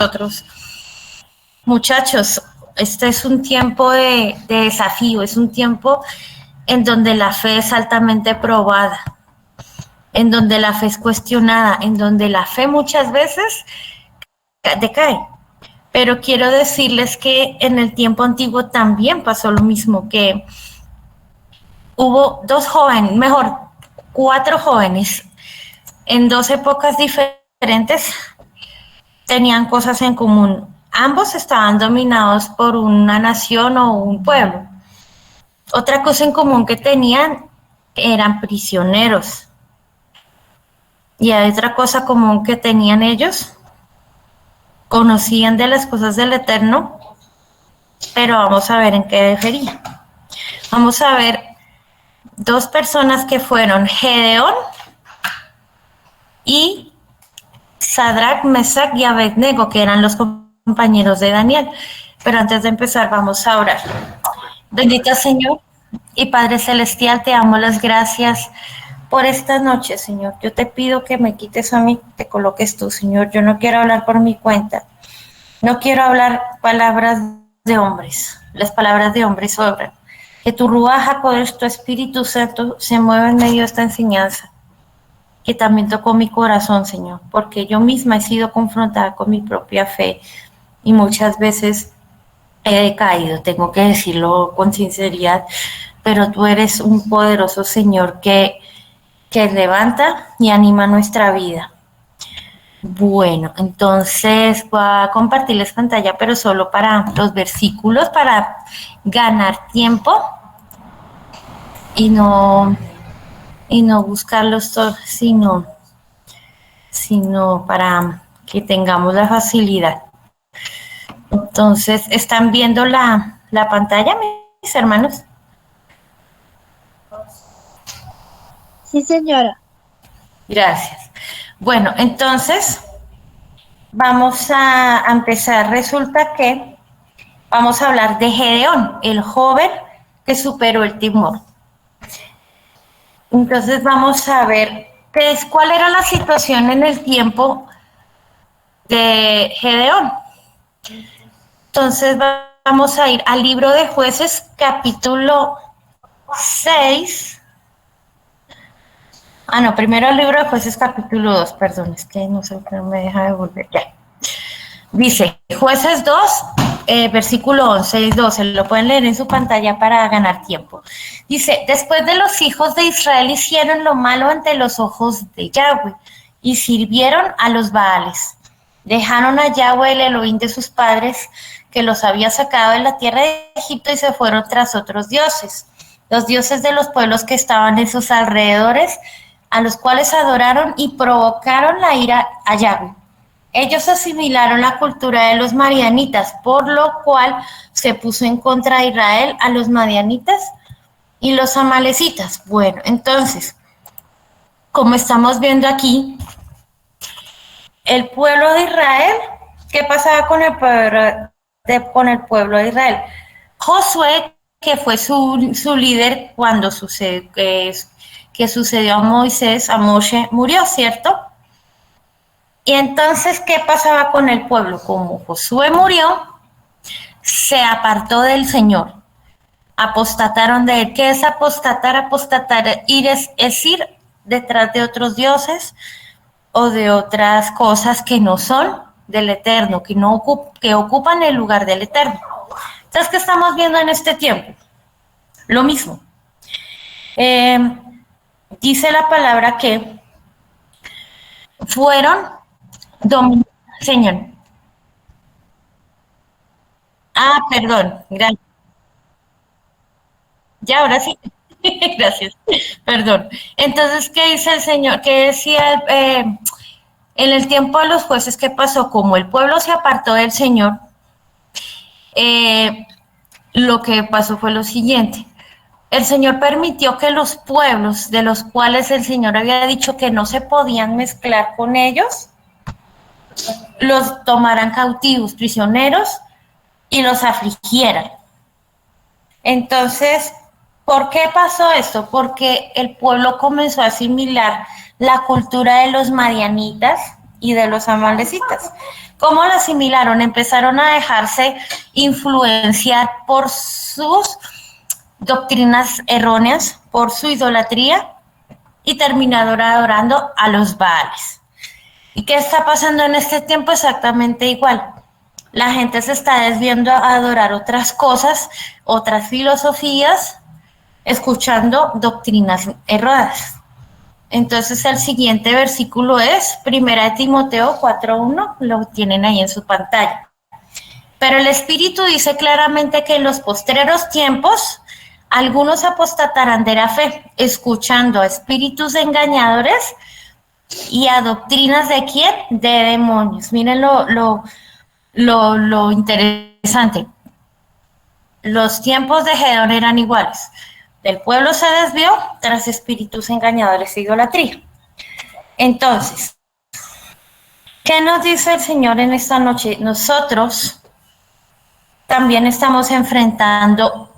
nosotros. Muchachos, este es un tiempo de desafío, es un tiempo en donde la fe es altamente probada, en donde la fe es cuestionada, en donde la fe muchas veces decae. Pero quiero decirles que en el tiempo antiguo también pasó lo mismo, que hubo dos jóvenes, mejor, cuatro jóvenes en dos épocas diferentes, tenían cosas en común. Ambos estaban dominados por una nación o un pueblo. Otra cosa en común que tenían eran prisioneros. Y hay otra cosa común que tenían ellos, conocían de las cosas del Eterno, pero vamos a ver en qué difería. Vamos a ver dos personas que fueron Gedeón y Sadrach, Mesach y Abednego, que eran los compañeros de Daniel. Pero antes de empezar, vamos a orar. Bendito Señor y Padre Celestial, te damos las gracias por esta noche, Señor. Yo te pido que me quites a mí, te coloques tú, Señor. Yo no quiero hablar por mi cuenta. No quiero hablar palabras de hombres. Las palabras de hombres sobran. Que tu Ruaj HaKodesh, tu Espíritu Santo, se mueva en medio de esta enseñanza, que también tocó mi corazón, Señor, porque yo misma he sido confrontada con mi propia fe y muchas veces he decaído, tengo que decirlo con sinceridad, pero tú eres un poderoso Señor que levanta y anima nuestra vida. Bueno, entonces voy a compartirles pantalla, pero solo para los versículos, para ganar tiempo y no buscarlos todos, sino para que tengamos la facilidad. Entonces, ¿están viendo la pantalla, mis hermanos? Sí, señora. Gracias. Bueno, entonces, vamos a empezar. Resulta que vamos a hablar de Gedeón, el joven que superó el temor. Entonces, vamos a ver cuál era la situación en el tiempo de Gedeón. Entonces vamos a ir al libro de Jueces, capítulo 6. Primero al libro de Jueces, capítulo 2, perdón, es que no sé qué me deja de volver ya. Dice, Jueces 2, versículo 11 y 12, lo pueden leer en su pantalla para ganar tiempo. Dice, después de los hijos de Israel hicieron lo malo ante los ojos de Yahweh y sirvieron a los Baales. Dejaron a Yahweh, el Elohim de sus padres, que los había sacado de la tierra de Egipto, y se fueron tras otros dioses, los dioses de los pueblos que estaban en sus alrededores, a los cuales adoraron y provocaron la ira a Yahweh. Ellos asimilaron la cultura de los madianitas, por lo cual se puso en contra de Israel a los madianitas y los amalecitas. Bueno, entonces, como estamos viendo aquí, el pueblo de Israel, ¿qué pasaba con el pueblo de Israel? Josué, que fue su líder cuando que sucedió a Moisés, a Moshe, murió, ¿cierto? Y entonces, ¿qué pasaba con el pueblo? Como Josué murió, se apartó del Señor, apostataron de él. ¿Qué es apostatar? Apostatar es ir detrás de otros dioses o de otras cosas que no son del Eterno, que ocupan el lugar del Eterno. Entonces, ¿qué estamos viendo en este tiempo? Lo mismo. Dice la palabra que fueron dominados. Señor. Perdón, gracias. Ya, ahora sí. Gracias. Perdón. Entonces, ¿qué dice el Señor? ¿Qué decía en el tiempo de los jueces? ¿Qué pasó? Como el pueblo se apartó del Señor, lo que pasó fue lo siguiente. El Señor permitió que los pueblos de los cuales el Señor había dicho que no se podían mezclar con ellos, los tomaran cautivos, prisioneros, y los afligieran. Entonces, ¿por qué pasó esto? Porque el pueblo comenzó a asimilar la cultura de los madianitas y de los amalecitas. ¿Cómo lo asimilaron? Empezaron a dejarse influenciar por sus doctrinas erróneas, por su idolatría y terminaron adorando a los Baales. ¿Y qué está pasando en este tiempo? Exactamente igual. La gente se está desviando a adorar otras cosas, otras filosofías, escuchando doctrinas erradas. Entonces el siguiente versículo es 1 Timoteo 4:1, lo tienen ahí en su pantalla. Pero el Espíritu dice claramente que en los postreros tiempos algunos apostatarán de la fe, escuchando a espíritus engañadores y a doctrinas de quién? De demonios. Miren lo interesante. Los tiempos de Gedeón eran iguales. El pueblo se desvió tras espíritus engañadores e idolatría. Entonces, ¿qué nos dice el Señor en esta noche? Nosotros también estamos enfrentando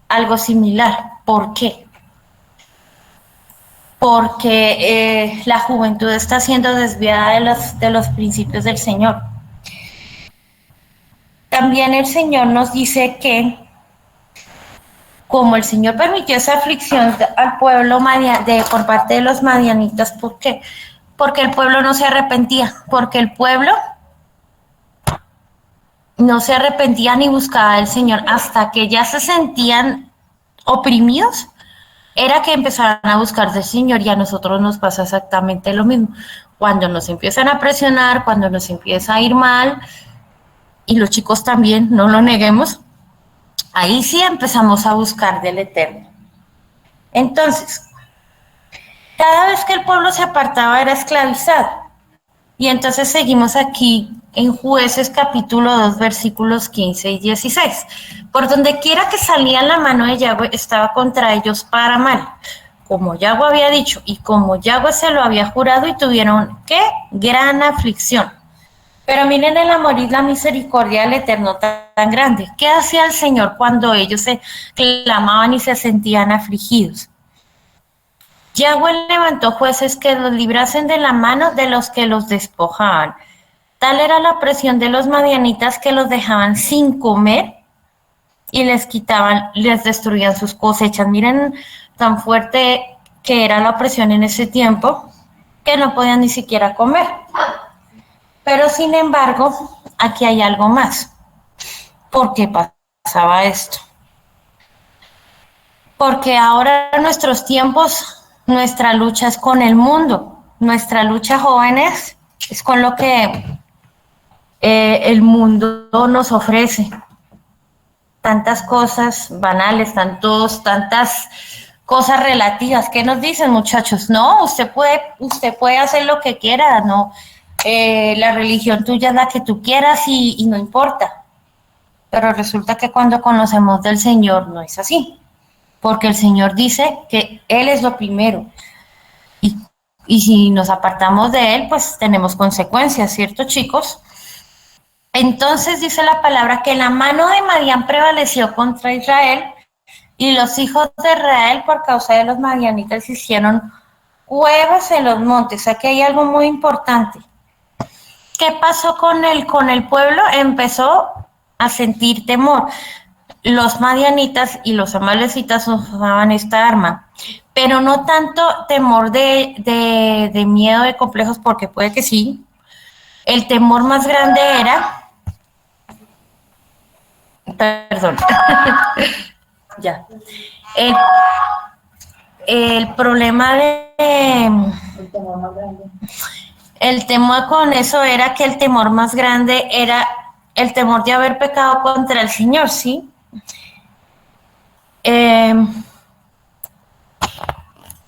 algo similar. ¿Por qué? Porque la juventud está siendo desviada de los principios del Señor. También el Señor nos dice que como el Señor permitió esa aflicción al pueblo por parte de los madianitas, ¿por qué? Porque el pueblo no se arrepentía, porque el pueblo no se arrepentía ni buscaba al Señor hasta que ya se sentían oprimidos, era que empezaran a buscar del Señor y a nosotros nos pasa exactamente lo mismo. Cuando nos empiezan a presionar, cuando nos empieza a ir mal, y los chicos también, no lo neguemos, ahí sí empezamos a buscar del Eterno. Entonces, cada vez que el pueblo se apartaba era esclavizado. Y entonces seguimos aquí en Jueces capítulo 2, versículos 15 y 16. Por donde quiera que salía la mano de Yahweh estaba contra ellos para mal, como Yahweh había dicho, y como Yahweh se lo había jurado, y tuvieron, ¿qué? Gran aflicción. Pero miren el amor y la misericordia del Eterno tan grande. ¿Qué hacía el Señor cuando ellos se clamaban y se sentían afligidos? Yahweh levantó jueces que los librasen de la mano de los que los despojaban. Tal era la presión de los madianitas que los dejaban sin comer y les destruían sus cosechas. Miren tan fuerte que era la opresión en ese tiempo que no podían ni siquiera comer. Pero sin embargo, aquí hay algo más. ¿Por qué pasaba esto? Porque ahora en nuestros tiempos nuestra lucha es con el mundo. Nuestra lucha, jóvenes, es con lo que el mundo nos ofrece. Tantas cosas banales, tantas cosas relativas. ¿Qué nos dicen, muchachos? No, usted puede hacer lo que quiera, no. La religión tuya es la que tú quieras y no importa. Pero resulta que cuando conocemos del Señor no es así. Porque el Señor dice que Él es lo primero. Y si nos apartamos de Él, pues tenemos consecuencias, ¿cierto, chicos? Entonces dice la palabra que la mano de Madián prevaleció contra Israel y los hijos de Israel por causa de los madianitas hicieron cuevas en los montes. Aquí hay algo muy importante. ¿Qué pasó con el pueblo? Empezó a sentir temor. Los madianitas y los amalecitas usaban esta arma, pero no tanto temor de miedo, de complejos, porque puede que sí. El temor más grande era, perdón, ya, el problema el temor con eso era que el temor más grande era el temor de haber pecado contra el Señor, ¿sí?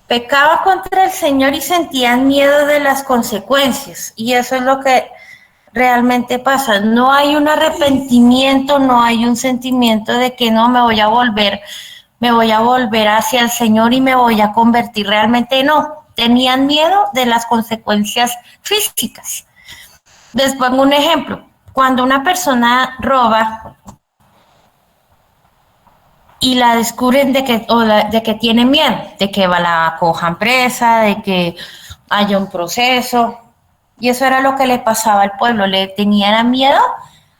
Pecaba contra el Señor y sentían miedo de las consecuencias, y eso es lo que realmente pasa. No hay un arrepentimiento, no hay un sentimiento de que no me voy a volver hacia el Señor y me voy a convertir. Realmente no, tenían miedo de las consecuencias físicas. Les pongo un ejemplo. Cuando una persona roba y la descubren de que tiene miedo, de que la cojan presa, de que haya un proceso, Y eso era lo que le pasaba al pueblo, le tenían miedo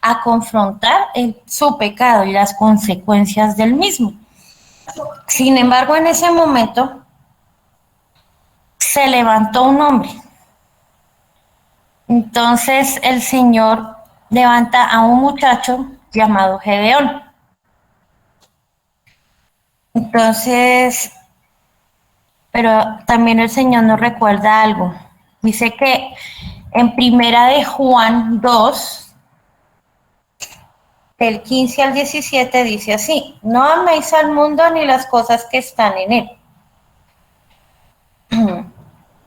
a confrontar su pecado y las consecuencias del mismo. Sin embargo, en ese momento se levantó un hombre. Entonces el Señor levanta a un muchacho llamado Gedeón. Entonces, pero también el Señor nos recuerda algo. Dice que en Primera de Juan 2, del 15 al 17, dice así: no améis al mundo ni las cosas que están en él.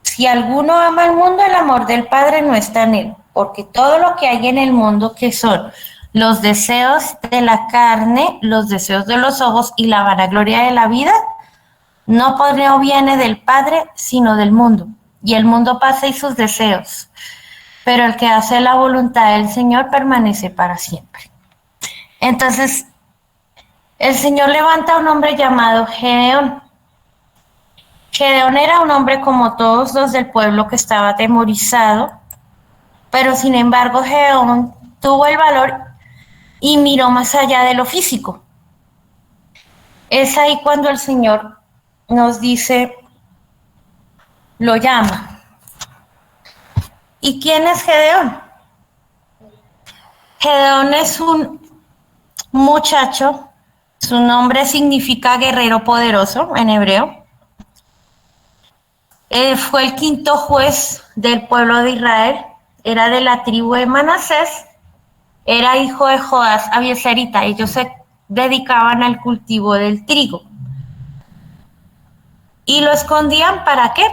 Si alguno ama al mundo, el amor del Padre no está en él, porque todo lo que hay en el mundo, que son los deseos de la carne, los deseos de los ojos y la vanagloria de la vida, no viene del Padre, sino del mundo. Y el mundo pasa y sus deseos, pero el que hace la voluntad del Señor permanece para siempre. Entonces, el Señor levanta a un hombre llamado Gedeón. Gedeón era un hombre como todos los del pueblo que estaba atemorizado, pero sin embargo Gedeón tuvo el valor y miró más allá de lo físico. Es ahí cuando el Señor nos dice, lo llama. ¿Y quién es Gedeón? Gedeón es un muchacho, su nombre significa guerrero poderoso en hebreo. Fue el quinto juez del pueblo de Israel, era de la tribu de Manasés, era hijo de Joás Abieserita. Ellos se dedicaban al cultivo del trigo. Y lo escondían, ¿para qué?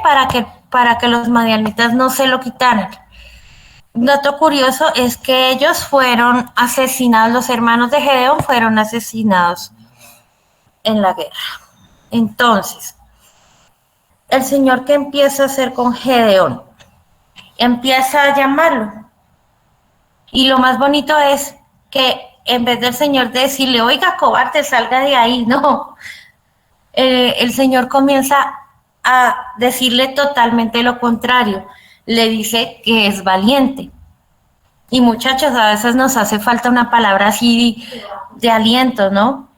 Para que los madianitas no se lo quitaran. Un dato curioso es que ellos fueron asesinados, los hermanos de Gedeón fueron asesinados en la guerra. Entonces, el Señor, ¿qué empieza a hacer con Gedeón? Empieza a llamarlo. Y lo más bonito es que en vez del Señor decirle, oiga, cobarde, salga de ahí, no. El Señor comienza a decirle totalmente lo contrario. Le dice que es valiente. Y muchachos, a veces nos hace falta una palabra así de aliento, ¿no?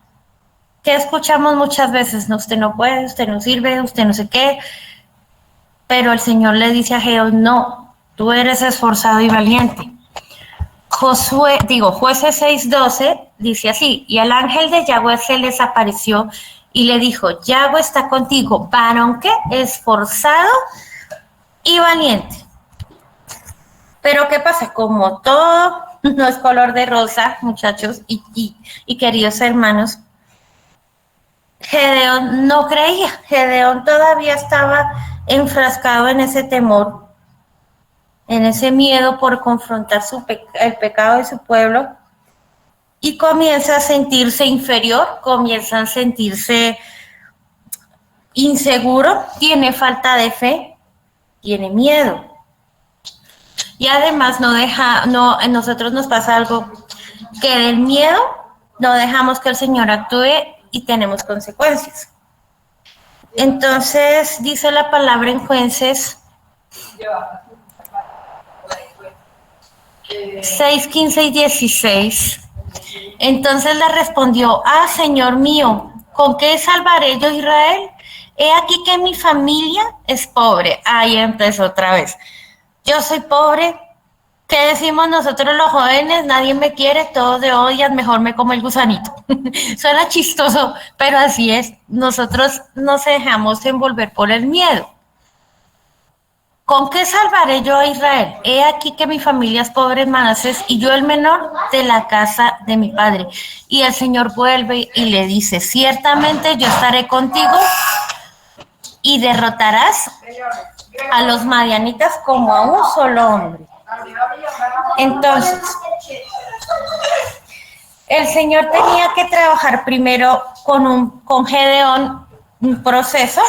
Que escuchamos muchas veces, no, usted no puede, usted no sirve, usted no sé qué. Pero el Señor le dice a Gedeón, no, tú eres esforzado y valiente. Jueces 6:12 dice así: y el ángel de Yahweh se les apareció y le dijo, Yahweh está contigo, varón que esforzado y valiente. Pero ¿qué pasa? Como todo no es color de rosa, muchachos y queridos hermanos, Gedeón no creía. Gedeón todavía estaba enfrascado en ese temor, en ese miedo por confrontar el pecado de su pueblo, y comienza a sentirse inferior, comienza a sentirse inseguro, tiene falta de fe, tiene miedo. Y además a nosotros nos pasa algo, que del miedo no dejamos que el Señor actúe y tenemos consecuencias. Entonces dice la palabra en Jueces 6, 15 y 16. Entonces le respondió, Señor mío, ¿con qué salvaré yo a Israel? He aquí que mi familia es pobre. Ahí empezó otra vez. Yo soy pobre. ¿Qué decimos nosotros los jóvenes? Nadie me quiere, todos me odian, mejor me como el gusanito. Suena chistoso, pero así es. Nosotros nos dejamos envolver por el miedo. ¿Con qué salvaré yo a Israel? He aquí que mi familia es pobre en Manasés y yo el menor de la casa de mi padre. Y el Señor vuelve y le dice, ciertamente yo estaré contigo y derrotarás a los madianitas como a un solo hombre. Entonces, el Señor tenía que trabajar primero con Gedeón un proceso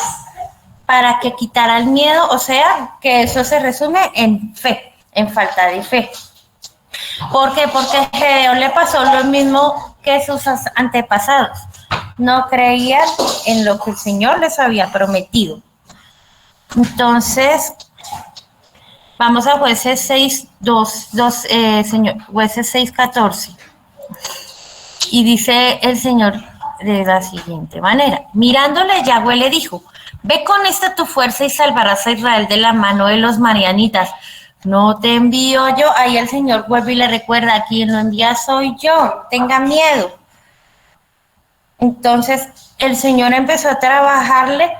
para que quitara el miedo, o sea, que eso se resume en fe, en falta de fe. ¿Por qué? Porque a Gedeón le pasó lo mismo que sus antepasados. No creían en lo que el Señor les había prometido. Entonces, Vamos a jueces 6, 2, 2 señor, jueces 6, 14. Y dice el Señor de la siguiente manera: mirándole, Yahweh le dijo, ve con esta tu fuerza y salvarás a Israel de la mano de los marianitas. No te envío yo. Ahí el Señor vuelve y le recuerda, quien lo envía soy yo, tenga miedo. Entonces el Señor empezó a trabajarle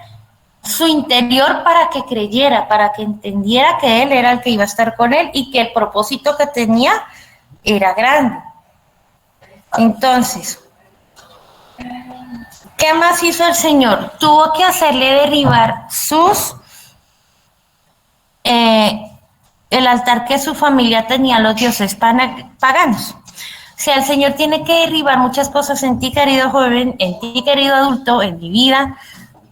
su interior para que creyera, para que entendiera que Él era el que iba a estar con él y que el propósito que tenía era grande. Entonces, ¿qué más hizo el Señor? Tuvo que hacerle derribar el altar que su familia tenía a los dioses paganos. O sea, el Señor tiene que derribar muchas cosas en ti, querido joven, en ti, querido adulto, en mi vida,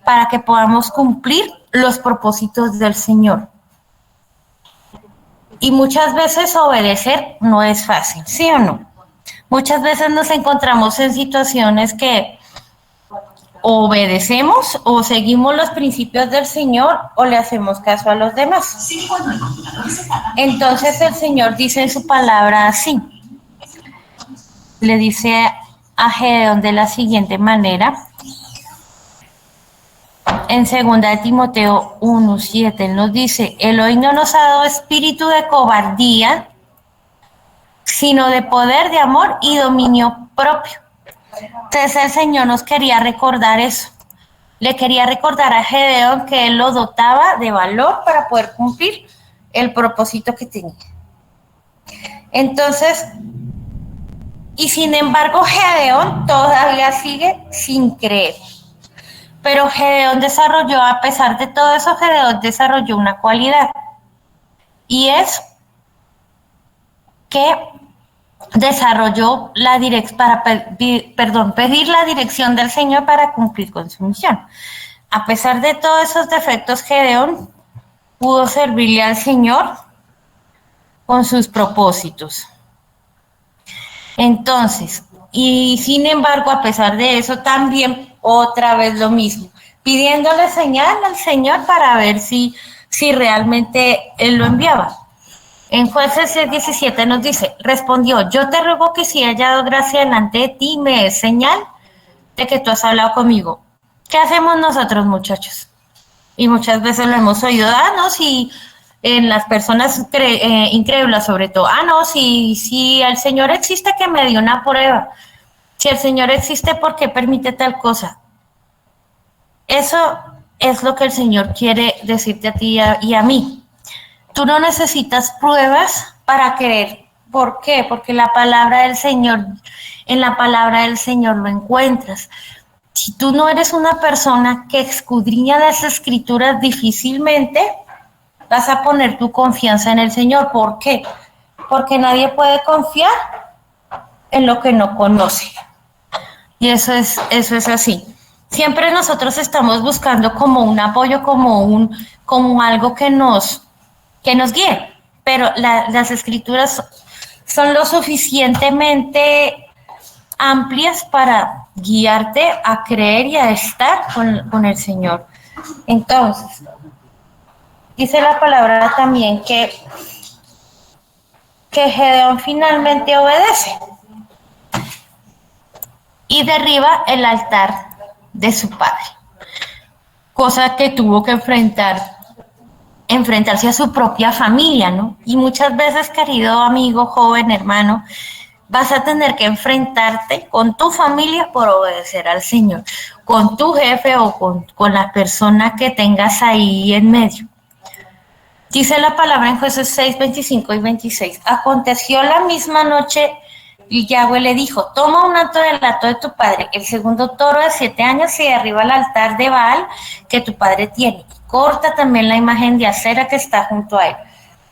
para que podamos cumplir los propósitos del Señor. Y muchas veces obedecer no es fácil, ¿sí o no? Muchas veces nos encontramos en situaciones que obedecemos o seguimos los principios del Señor o le hacemos caso a los demás. Entonces el Señor dice en su palabra así. Le dice a Gedeón de la siguiente manera. En 2 de Timoteo 1:7 él nos dice, Elohim no nos ha dado espíritu de cobardía, sino de poder, de amor y dominio propio. Entonces el Señor nos quería recordar eso. Le quería recordar a Gedeón que él lo dotaba de valor para poder cumplir el propósito que tenía. Entonces, y sin embargo Gedeón todavía sigue sin creer. Pero Gedeón desarrolló, a pesar de todo eso, Gedeón desarrolló una cualidad. Y es que desarrolló pedir la dirección del Señor para cumplir con su misión. A pesar de todos esos defectos, Gedeón pudo servirle al Señor con sus propósitos. Entonces, y sin embargo, a pesar de eso, también otra vez lo mismo, pidiéndole señal al Señor para ver si realmente Él lo enviaba. En Jueces 17 nos dice, respondió, yo te ruego que si he hallado gracia delante de ti, me des señal de que tú has hablado conmigo. ¿Qué hacemos nosotros, muchachos? Y muchas veces lo hemos oído, no, si en las personas incrédulas sobre todo, no, si el Señor existe, que me dio una prueba. Si el Señor existe, ¿por qué permite tal cosa? Eso es lo que el Señor quiere decirte a ti y a mí. Tú no necesitas pruebas para creer. ¿Por qué? Porque la palabra del Señor, en la palabra del Señor lo encuentras. Si tú no eres una persona que escudriña las Escrituras, difícilmente vas a poner tu confianza en el Señor. ¿Por qué? Porque nadie puede confiar en lo que no conoce. Y eso es así. Siempre nosotros estamos buscando como un apoyo, como algo que nos guíe. Pero las Escrituras son lo suficientemente amplias para guiarte a creer y a estar con el Señor. Entonces, dice la palabra también que Gedeón finalmente obedece y derriba el altar de su padre, cosa que tuvo que enfrentarse a su propia familia, ¿no? Y muchas veces, querido amigo, joven, hermano, vas a tener que enfrentarte con tu familia por obedecer al Señor, con tu jefe o con la persona que tengas ahí en medio. Dice la palabra en Jueces 6, 25 y 26. Aconteció la misma noche y Yahweh le dijo, toma un hato del hato de tu padre, el segundo toro de 7 años y derriba el altar de Baal que tu padre tiene. Corta también la imagen de acera que está junto a él.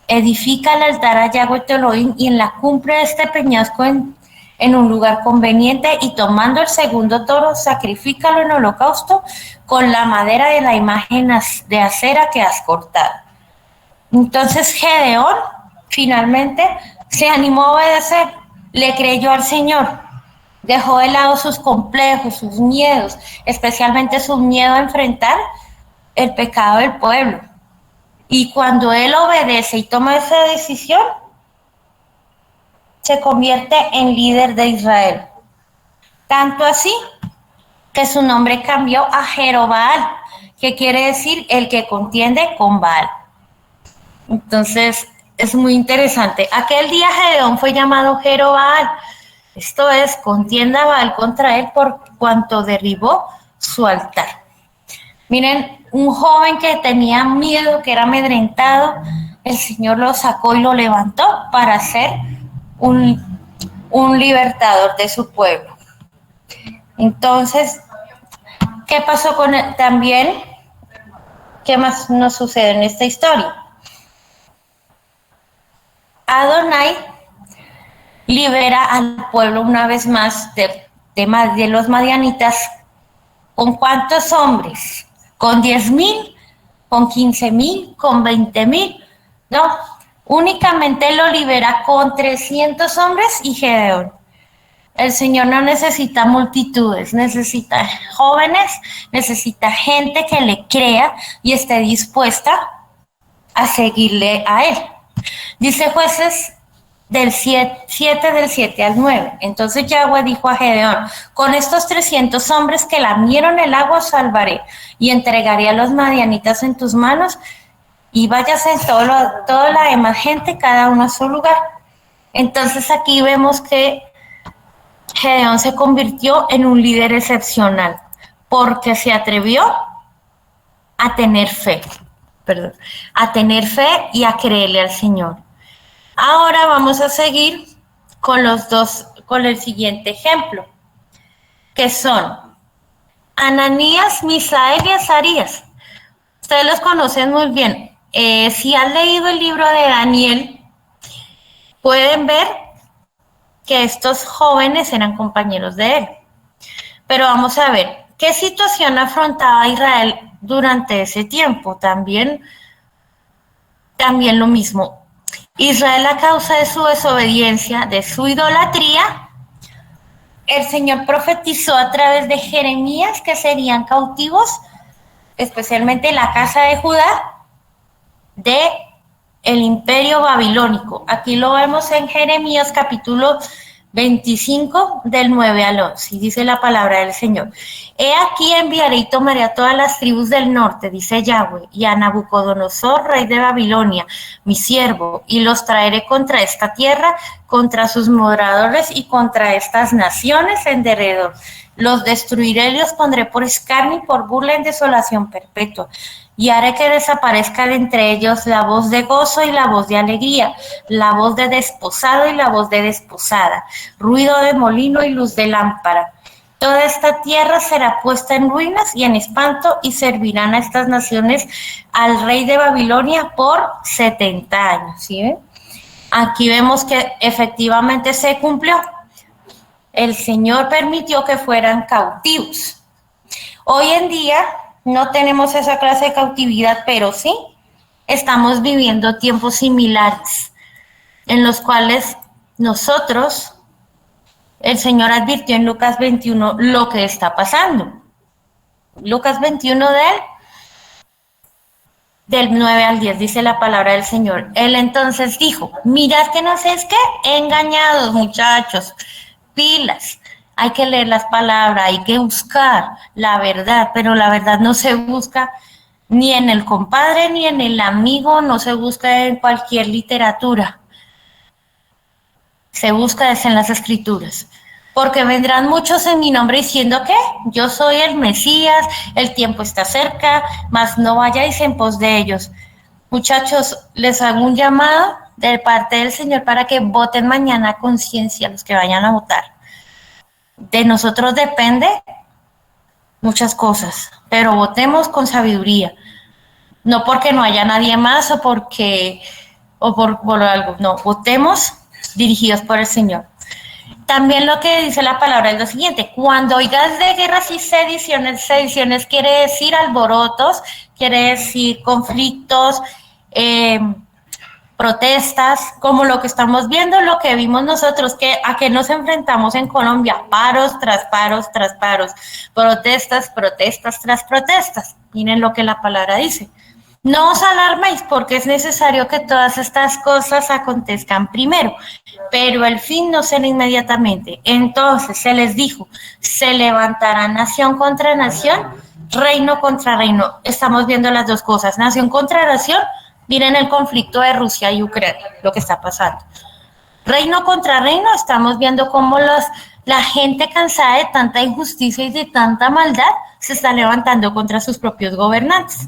Edifica el altar a Yahweh tu Elohim y en la cumbre de este peñasco en un lugar conveniente y tomando el segundo toro, sacrifícalo en holocausto con la madera de la imagen de acera que has cortado. Entonces Gedeón finalmente se animó a obedecer, le creyó al Señor, dejó de lado sus complejos, sus miedos, especialmente su miedo a enfrentar el pecado del pueblo. Y cuando él obedece y toma esa decisión, se convierte en líder de Israel. Tanto así que su nombre cambió a Jerobaal, que quiere decir el que contiende con Baal. Entonces, es muy interesante. Aquel día Gedeón fue llamado Jerobaal. Esto es, contienda Baal contra él por cuanto derribó su altar. Miren, un joven que tenía miedo, que era amedrentado, el Señor lo sacó y lo levantó para ser un libertador de su pueblo. Entonces, ¿qué pasó con él? También? ¿Qué más nos sucede en esta historia? Adonai libera al pueblo una vez más de los madianitas. ¿Con cuántos hombres? ¿Con 10,000? ¿Con 15,000? ¿Con 20,000? No, únicamente lo libera con 300 hombres y Gedeón. El Señor no necesita multitudes, necesita jóvenes, necesita gente que le crea y esté dispuesta a seguirle a él. Dice Jueces del 7 del 7 al 9. Entonces Yahweh dijo a Gedeón: con estos 300 hombres que lamieron el agua salvaré y entregaré a los madianitas en tus manos, y váyase toda la demás gente, cada uno a su lugar. Entonces aquí vemos que Gedeón se convirtió en un líder excepcional porque se atrevió a tener fe, y a creerle al Señor. Ahora vamos a seguir con el siguiente ejemplo, que son Ananías, Misael y Azarías. Ustedes los conocen muy bien. Si han leído el libro de Daniel, pueden ver que estos jóvenes eran compañeros de él. Pero vamos a ver, ¿qué situación afrontaba Israel durante ese tiempo? También lo mismo. Israel, a causa de su desobediencia, de su idolatría, el Señor profetizó a través de Jeremías que serían cautivos, especialmente la casa de Judá, de el imperio babilónico. Aquí lo vemos en Jeremías capítulo 25 del 9 al 11, y dice la palabra del Señor: he aquí enviaré y tomaré a todas las tribus del norte, dice Yahweh, y a Nabucodonosor, rey de Babilonia, mi siervo, y los traeré contra esta tierra, contra sus moradores y contra estas naciones en derredor. Los destruiré y los pondré por escarnio y por burla en desolación perpetua. Y haré que desaparezca de entre ellos la voz de gozo y la voz de alegría, la voz de desposado y la voz de desposada, ruido de molino y luz de lámpara. Toda esta tierra será puesta en ruinas y en espanto, y servirán a estas naciones al rey de Babilonia por 70 años. ¿Sí ven? Aquí vemos que efectivamente se cumplió. El Señor permitió que fueran cautivos. Hoy en día no tenemos esa clase de cautividad, pero sí estamos viviendo tiempos similares en los cuales nosotros, el Señor advirtió en Lucas 21 lo que está pasando. Lucas 21 del 9 al 10 dice la palabra del Señor. Él entonces dijo: mirad que no sé qué, engañados muchachos, pilas. Hay que leer las palabras, hay que buscar la verdad, pero la verdad no se busca ni en el compadre, ni en el amigo, no se busca en cualquier literatura. Se busca es en las Escrituras. Porque vendrán muchos en mi nombre diciendo que yo soy el Mesías, el tiempo está cerca, mas no vayáis en pos de ellos. Muchachos, les hago un llamado de parte del Señor para que voten mañana a conciencia, los que vayan a votar. De nosotros depende muchas cosas, pero votemos con sabiduría, no porque no haya nadie más o por algo, no, votemos dirigidos por el Señor. También lo que dice la palabra es lo siguiente: cuando oigas de guerras y sediciones quiere decir alborotos, quiere decir conflictos, protestas, como lo que estamos viendo, lo que vimos nosotros, a que nos enfrentamos en Colombia: paros tras paros tras paros, protestas tras protestas. Miren lo que la palabra dice. No os alarméis porque es necesario que todas estas cosas acontezcan primero, pero el fin no será inmediatamente. Entonces se les dijo, se levantará nación contra nación, reino contra reino. Estamos viendo las dos cosas, nación contra nación. Miren el conflicto de Rusia y Ucrania, lo que está pasando. Reino contra reino, estamos viendo cómo la gente cansada de tanta injusticia y de tanta maldad se está levantando contra sus propios gobernantes.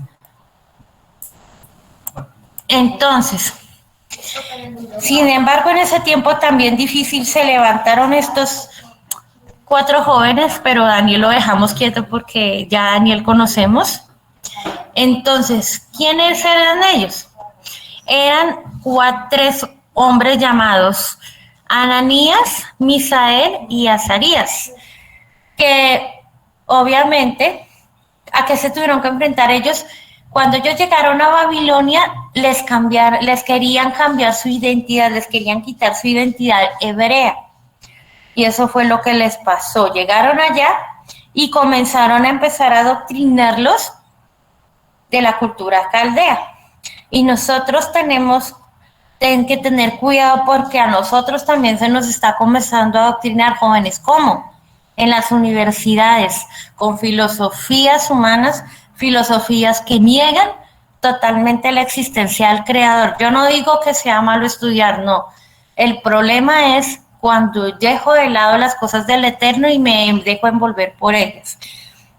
Entonces, sin embargo, en ese tiempo también difícil se levantaron estos 4 jóvenes, pero Daniel lo dejamos quieto porque ya Daniel conocemos. Entonces, ¿quiénes eran ellos? Eran 3 hombres llamados Ananías, Misael y Azarías, que obviamente, ¿a qué se tuvieron que enfrentar ellos? Cuando ellos llegaron a Babilonia, les querían cambiar su identidad, les querían quitar su identidad hebrea. Y eso fue lo que les pasó. Llegaron allá y comenzaron a empezar a adoctrinarlos de la cultura caldea. Y nosotros tenemos que tener cuidado porque a nosotros también se nos está comenzando a adoctrinar jóvenes. ¿Cómo? En las universidades, con filosofías humanas, filosofías que niegan totalmente la existencia del creador. Yo no digo que sea malo estudiar, no. El problema es cuando dejo de lado las cosas del eterno y me dejo envolver por ellas,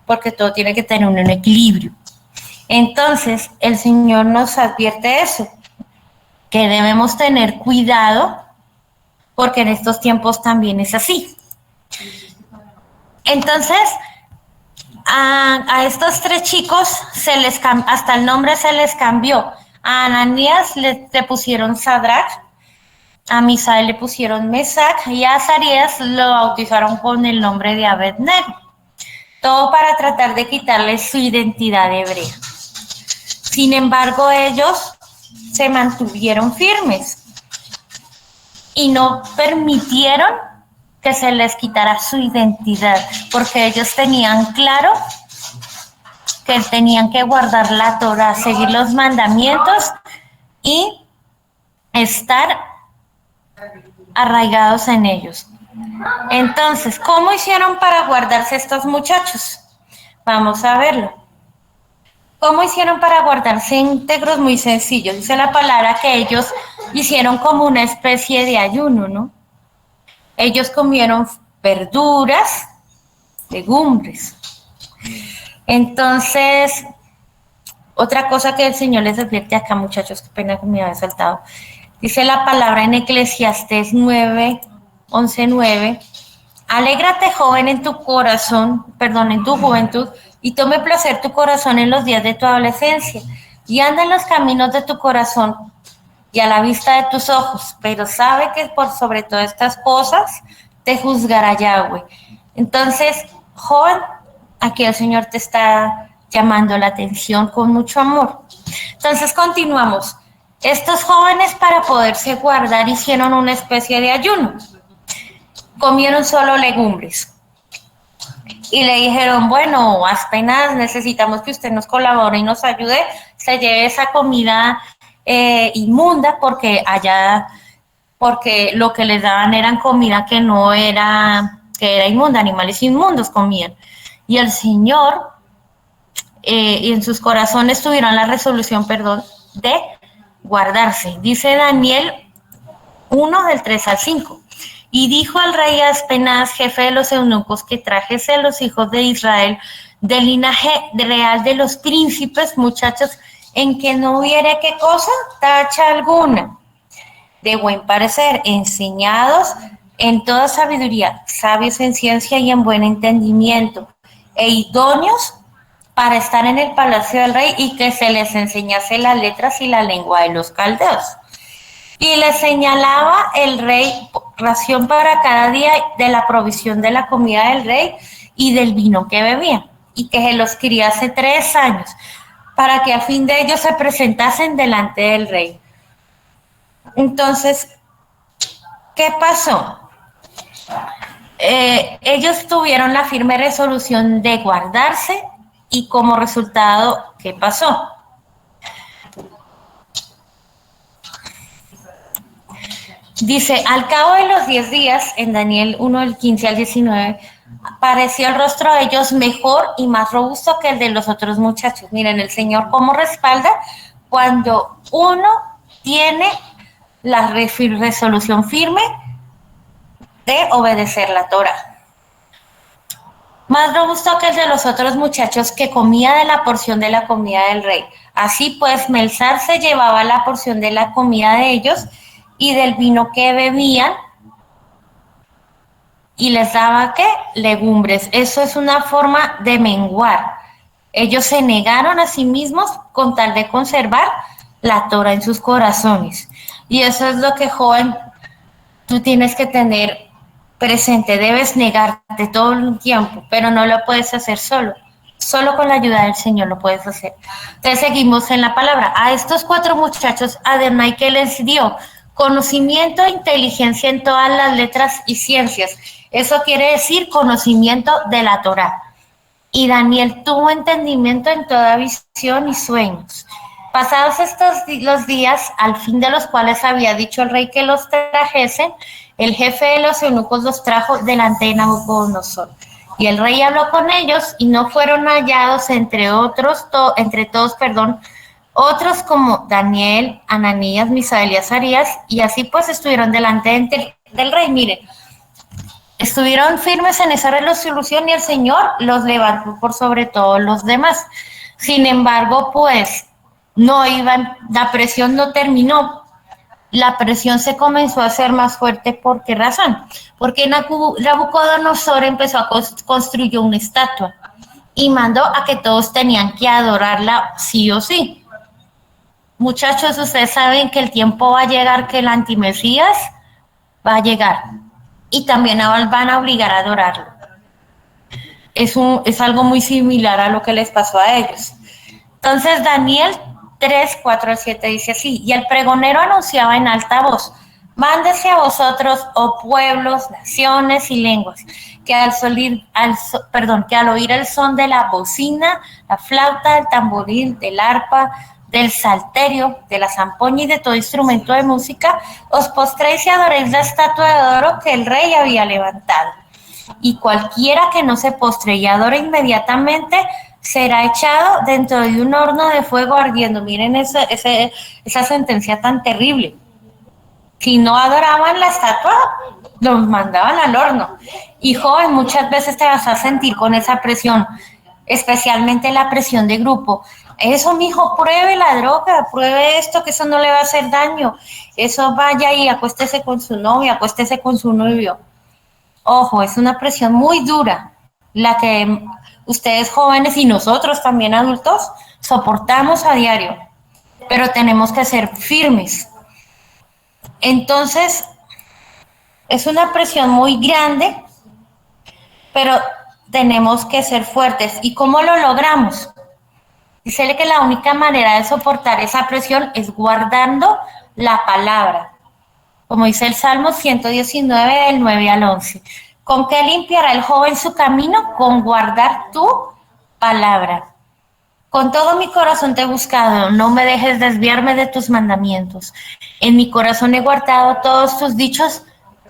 porque todo tiene que tener un equilibrio. Entonces, el Señor nos advierte eso, que debemos tener cuidado, porque en estos tiempos también es así. Entonces, a estos 3 chicos hasta el nombre se les cambió. A Ananías le pusieron Sadrach, a Misael le pusieron Mesac y a Azarías lo bautizaron con el nombre de Abed-Nego. Todo para tratar de quitarle su identidad hebrea. Sin embargo, ellos se mantuvieron firmes y no permitieron que se les quitara su identidad, porque ellos tenían claro que tenían que guardar la Torá, seguir los mandamientos y estar arraigados en ellos. Entonces, ¿cómo hicieron para guardarse estos muchachos? Vamos a verlo. ¿Cómo hicieron para guardarse íntegros? Muy sencillo. Dice la palabra que ellos hicieron como una especie de ayuno, ¿no? Ellos comieron verduras, legumbres. Entonces, otra cosa que el Señor les advierte acá, muchachos, qué pena que me había saltado. Dice la palabra en Eclesiastés 11:9. Alégrate, joven, en tu juventud, y tome placer tu corazón en los días de tu adolescencia, y anda en los caminos de tu corazón y a la vista de tus ojos, pero sabe que por sobre todas estas cosas te juzgará Yahweh. Entonces, joven, aquí el Señor te está llamando la atención con mucho amor. Entonces, continuamos. Estos jóvenes, para poderse guardar, hicieron una especie de ayuno. Comieron solo legumbres. Y le dijeron, bueno, apenas necesitamos que usted nos colabore y nos ayude, se lleve esa comida inmunda, porque lo que les daban eran comida que era inmunda, animales inmundos comían. Y el Señor, y en sus corazones tuvieron la resolución, de guardarse. Dice Daniel 1 del 3 al 5. Y dijo al rey Aspenaz, jefe de los eunucos, que trajese a los hijos de Israel del linaje real de los príncipes, muchachos, en que no hubiera qué cosa, tacha alguna, de buen parecer, enseñados en toda sabiduría, sabios en ciencia y en buen entendimiento, e idóneos para estar en el palacio del rey, y que se les enseñase las letras y la lengua de los caldeos. Y le señalaba el rey ración para cada día de la provisión de la comida del rey y del vino que bebía, y que se los criase 3 años, para que a fin de ellos se presentasen delante del rey. Entonces, ¿qué pasó? Ellos tuvieron la firme resolución de guardarse, y como resultado, ¿qué pasó? Dice, al cabo de los 10 días, en Daniel 1, del 15 al 19, pareció el rostro de ellos mejor y más robusto que el de los otros muchachos. Miren, el Señor cómo respalda cuando uno tiene la resolución firme de obedecer la Torah. Más robusto que el de los otros muchachos que comía de la porción de la comida del rey. Así pues, Melzar se llevaba la porción de la comida de ellos y del vino que bebían y les daba, ¿qué? Legumbres. Eso es una forma de menguar. Ellos se negaron a sí mismos con tal de conservar la Torah en sus corazones. Y eso es lo que, joven, tú tienes que tener presente. Debes negarte todo el tiempo, pero no lo puedes hacer solo. Solo con la ayuda del Señor lo puedes hacer. Entonces seguimos en la palabra. A estos 4 muchachos, Adonai que les dio conocimiento e inteligencia en todas las letras y ciencias. Eso quiere decir conocimiento de la Torá. Y Daniel tuvo entendimiento en toda visión y sueños. Pasados los días, al fin de los cuales había dicho el rey que los trajesen, el jefe de los eunucos los trajo delante de Nabucodonosor. Y el rey habló con ellos y no fueron hallados entre todos, otros como Daniel, Ananías, Misael y Azarías, y así pues estuvieron delante del rey. Miren, estuvieron firmes en esa resolución y el Señor los levantó por sobre todos los demás. Sin embargo, pues la presión no terminó. La presión se comenzó a hacer más fuerte. ¿Por qué razón? Porque Nabucodonosor empezó a construir una estatua y mandó a que todos tenían que adorarla sí o sí. Muchachos, ustedes saben que el tiempo va a llegar, que el antimesías va a llegar y también van a obligar a adorarlo. Es algo muy similar a lo que les pasó a ellos. Entonces Daniel 3, 4 al 7 dice así: y el pregonero anunciaba en alta voz: mándese a vosotros, oh pueblos, naciones y lenguas, que al oír el son de la bocina, la flauta, del tamboril, del arpa, del salterio, de la zampoña y de todo instrumento de música, os postréis y adoréis la estatua de oro que el rey había levantado. Y cualquiera que no se postre y adore inmediatamente será echado dentro de un horno de fuego ardiendo. Miren esa sentencia tan terrible. Si no adoraban la estatua, los mandaban al horno. Y joven, muchas veces te vas a sentir con esa presión, especialmente la presión de grupo. Eso, mijo, pruebe la droga, pruebe esto, que eso no le va a hacer daño. Eso, vaya y acuéstese con su novia, acuéstese con su novio. Ojo, es una presión muy dura la que ustedes jóvenes y nosotros también adultos soportamos a diario, pero tenemos que ser firmes. Entonces, es una presión muy grande, pero tenemos que ser fuertes. ¿Y cómo lo logramos? Dice que la única manera de soportar esa presión es guardando la palabra. Como dice el Salmo 119, del 9 al 11. ¿Con qué limpiará el joven su camino? Con guardar tu palabra. Con todo mi corazón te he buscado, no me dejes desviarme de tus mandamientos. En mi corazón he guardado todos tus dichos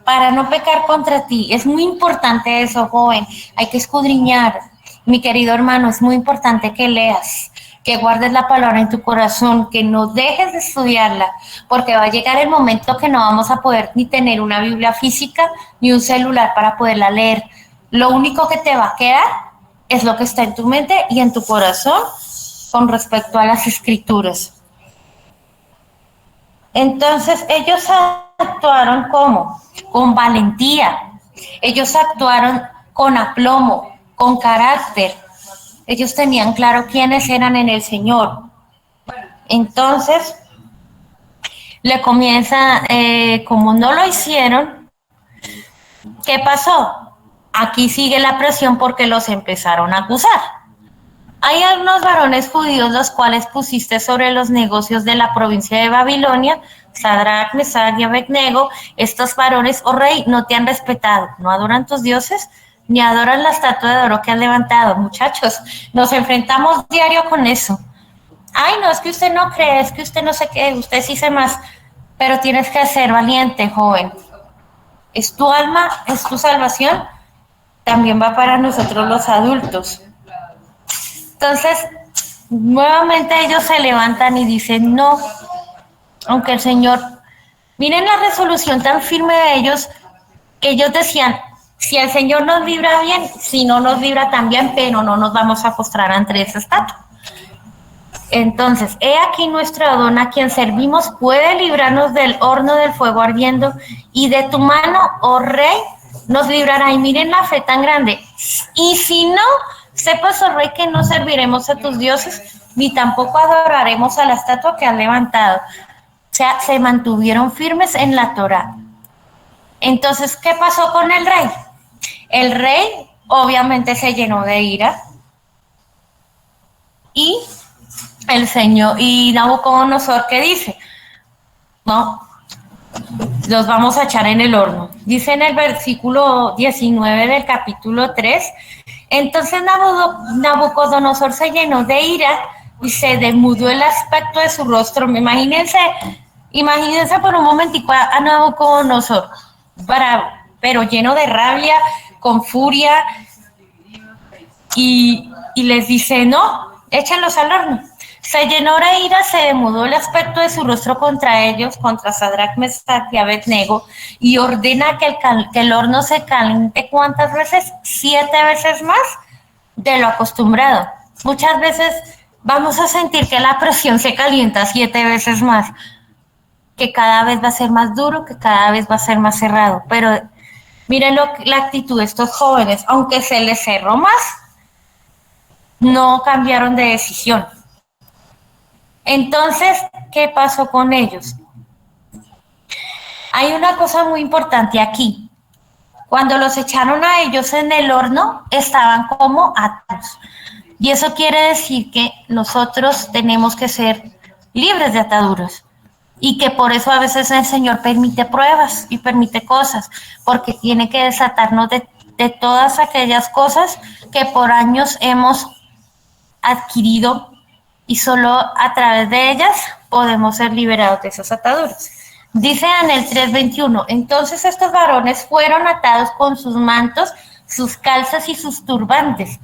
para no pecar contra ti. Es muy importante eso, joven. Hay que escudriñar. Mi querido hermano, es muy importante que leas, que guardes la palabra en tu corazón, que no dejes de estudiarla, porque va a llegar el momento que no vamos a poder ni tener una Biblia física ni un celular para poderla leer. Lo único que te va a quedar es lo que está en tu mente y en tu corazón con respecto a las escrituras. Entonces, ellos actuaron ¿cómo? Con valentía. Ellos actuaron con aplomo, con carácter. Ellos tenían claro quiénes eran en el Señor. Entonces, le comienza, como no lo hicieron, ¿qué pasó? Aquí sigue la presión porque los empezaron a acusar. Hay algunos varones judíos los cuales pusiste sobre los negocios de la provincia de Babilonia, Sadrach, Mesach y Abednego. Estos varones, oh rey, no te han respetado, no adoran tus dioses, ni adoran la estatua de oro que han levantado. Muchachos, nos enfrentamos diario con eso. Ay, no, es que usted no cree, es que usted no sé qué, usted sí sé más. pero tienes que ser valiente, joven. Es tu alma, es tu salvación, también va para nosotros los adultos. Entonces, nuevamente ellos se levantan y dicen, no, aunque el Señor, miren la resolución tan firme de ellos, que ellos decían, si el Señor nos libra bien, si no nos libra también, pero no nos vamos a postrar ante esa estatua. Entonces, he aquí nuestro Adón a quien servimos puede librarnos del horno del fuego ardiendo y de tu mano, oh rey, nos librará. Y miren la fe tan grande. Y si no, sepas, oh rey, que no serviremos a tus dioses, ni tampoco adoraremos a la estatua que has levantado. O sea, se mantuvieron firmes en la Torá. Entonces, ¿qué pasó con el rey? El rey obviamente se llenó de ira y el Señor, y Nabucodonosor, ¿qué dice? No, los vamos a echar en el horno. Dice en el versículo 19 del capítulo 3, entonces Nabucodonosor se llenó de ira y se demudó el aspecto de su rostro. Imagínense por un momentico a Nabucodonosor, pero lleno de rabia, con furia, y les dice, no, échenlos al horno. Se llenó de ira, se demudó el aspecto de su rostro contra ellos, contra Sadrach, Mesach y Abednego, y ordena que el horno se caliente, ¿cuántas veces? 7 veces más de lo acostumbrado. Muchas veces vamos a sentir que la presión se calienta 7 veces más, que cada vez va a ser más duro, que cada vez va a ser más cerrado. Pero miren la actitud de estos jóvenes, aunque se les cerró más, no cambiaron de decisión. Entonces, ¿qué pasó con ellos? Hay una cosa muy importante aquí. Cuando los echaron a ellos en el horno, estaban como atados. Y eso quiere decir que nosotros tenemos que ser libres de ataduras. Y que por eso a veces el Señor permite pruebas y permite cosas, porque tiene que desatarnos de todas aquellas cosas que por años hemos adquirido, y solo a través de ellas podemos ser liberados de esas ataduras. Dice Daniel 3:21, entonces estos varones fueron atados con sus mantos, sus calzas y sus turbantes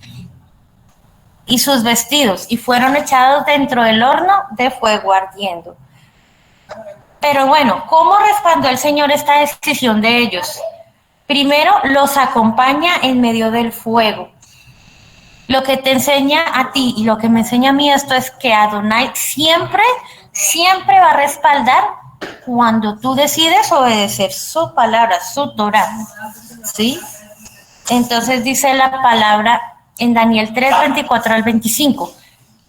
y sus vestidos, y fueron echados dentro del horno de fuego ardiendo. Pero bueno, ¿cómo respaldó el Señor esta decisión de ellos? Primero, los acompaña en medio del fuego. Lo que te enseña a ti y lo que me enseña a mí esto es que Adonai siempre va a respaldar cuando tú decides obedecer su palabra, su Torah, ¿sí? Entonces dice la palabra en Daniel 3:24 al 25.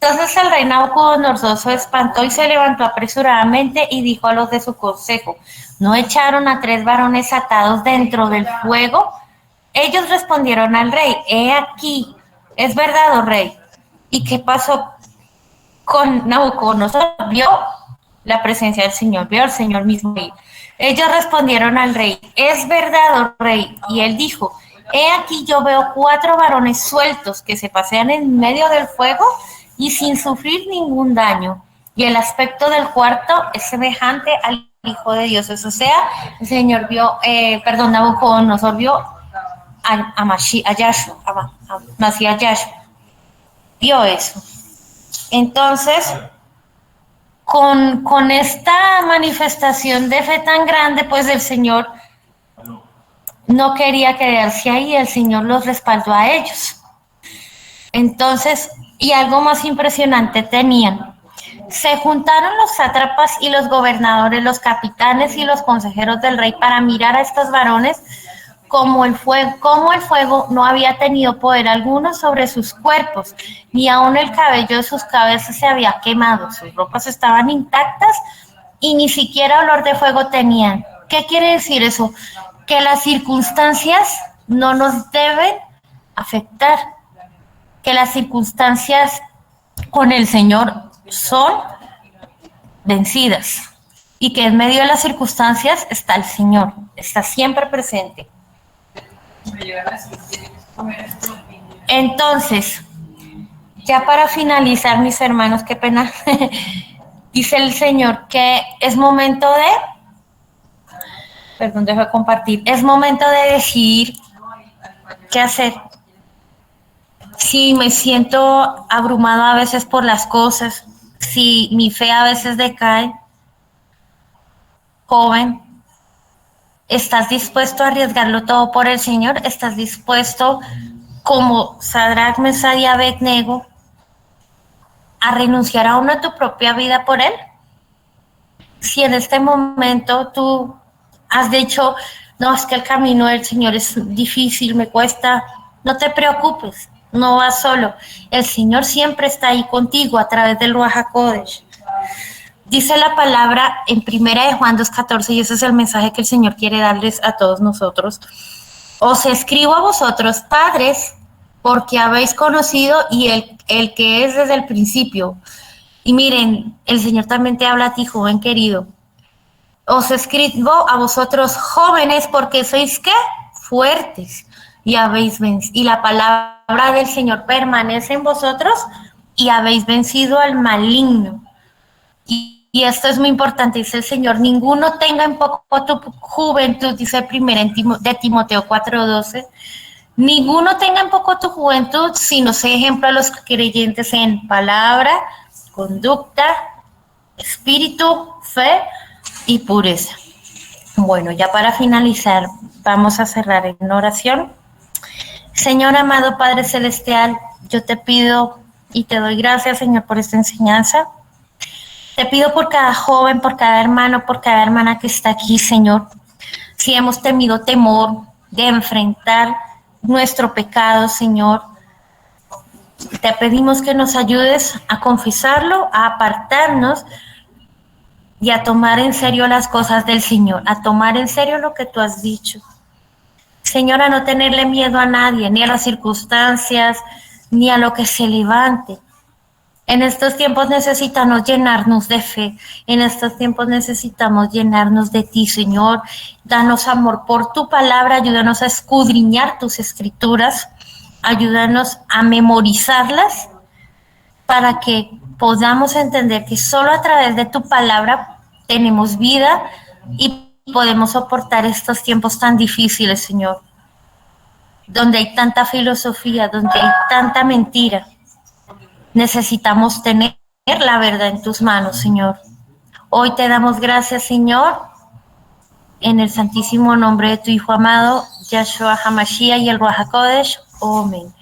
Entonces el rey Nabucodonosor se espantó y se levantó apresuradamente y dijo a los de su consejo, ¿no echaron a 3 varones atados dentro del fuego? Ellos respondieron al rey, he aquí, es verdad, oh rey. ¿Y qué pasó con Nabucodonosor? Vio la presencia del Señor, vio al Señor mismo ahí. Ellos respondieron al rey, es verdad, oh rey. Y él dijo, he aquí yo veo 4 varones sueltos que se pasean en medio del fuego y sin sufrir ningún daño. Y el aspecto del cuarto es semejante al Hijo de Dios. O sea, el Señor vio, Nabucodonosor vio a Yahshua, vio eso. Entonces, con esta manifestación de fe tan grande, pues el Señor no quería quedarse ahí, el Señor los respaldó a ellos. Entonces, y algo más impresionante tenían. Se juntaron los sátrapas y los gobernadores, los capitanes y los consejeros del rey para mirar a estos varones como el fuego no había tenido poder alguno sobre sus cuerpos, ni aun el cabello de sus cabezas se había quemado, sus ropas estaban intactas y ni siquiera olor de fuego tenían. ¿Qué quiere decir eso? Que las circunstancias no nos deben afectar, que las circunstancias con el Señor son vencidas y que en medio de las circunstancias está el Señor, está siempre presente. Entonces, ya para finalizar, mis hermanos, qué pena, dice el Señor que es momento de Perdón, dejo de compartir. Es momento de decidir qué hacer. Si me siento abrumado a veces por las cosas, si mi fe a veces decae, joven, ¿estás dispuesto a arriesgarlo todo por el Señor? ¿Estás dispuesto, como Sadrach, Mesach y Abednego, a renunciar aún a tu propia vida por Él? Si en este momento tú has dicho, no, es que el camino del Señor es difícil, me cuesta, no te preocupes, no vas solo. El Señor siempre está ahí contigo a través del Ruach HaKodesh. Dice la palabra en primera de Juan 2:14, y ese es el mensaje que el Señor quiere darles a todos nosotros. Os escribo a vosotros, padres, porque habéis conocido y el que es desde el principio. Y miren, el Señor también te habla a ti, joven querido. Os escribo a vosotros, jóvenes, porque sois, ¿qué? Fuertes y habéis vencido. Y la palabra del Señor permanece en vosotros y habéis vencido al maligno. Y esto es muy importante, dice el Señor, ninguno tenga en poco tu juventud, dice primero de Timoteo 4:12, ninguno tenga en poco tu juventud, sino sé ejemplo a los creyentes en palabra, conducta, espíritu, fe y pureza. Bueno, ya para finalizar, vamos a cerrar en oración. Señor amado Padre Celestial, yo te pido y te doy gracias, Señor, por esta enseñanza. Te pido por cada joven, por cada hermano, por cada hermana que está aquí, Señor. Si hemos tenido temor de enfrentar nuestro pecado, Señor, te pedimos que nos ayudes a confesarlo, a apartarnos y a tomar en serio las cosas del Señor, a tomar en serio lo que tú has dicho. Señor, a no tenerle miedo a nadie, ni a las circunstancias, ni a lo que se levante. En estos tiempos necesitamos llenarnos de fe, en estos tiempos necesitamos llenarnos de ti, Señor. Danos amor por tu palabra, ayúdanos a escudriñar tus escrituras, ayúdanos a memorizarlas para que podamos entender que solo a través de tu palabra tenemos vida y podemos soportar estos tiempos tan difíciles, Señor, donde hay tanta filosofía, donde hay tanta mentira. Necesitamos tener la verdad en tus manos, Señor. Hoy te damos gracias, Señor, en el santísimo nombre de tu Hijo amado, Yahshua HaMashiach y el Ruach HaKodesh. Amén.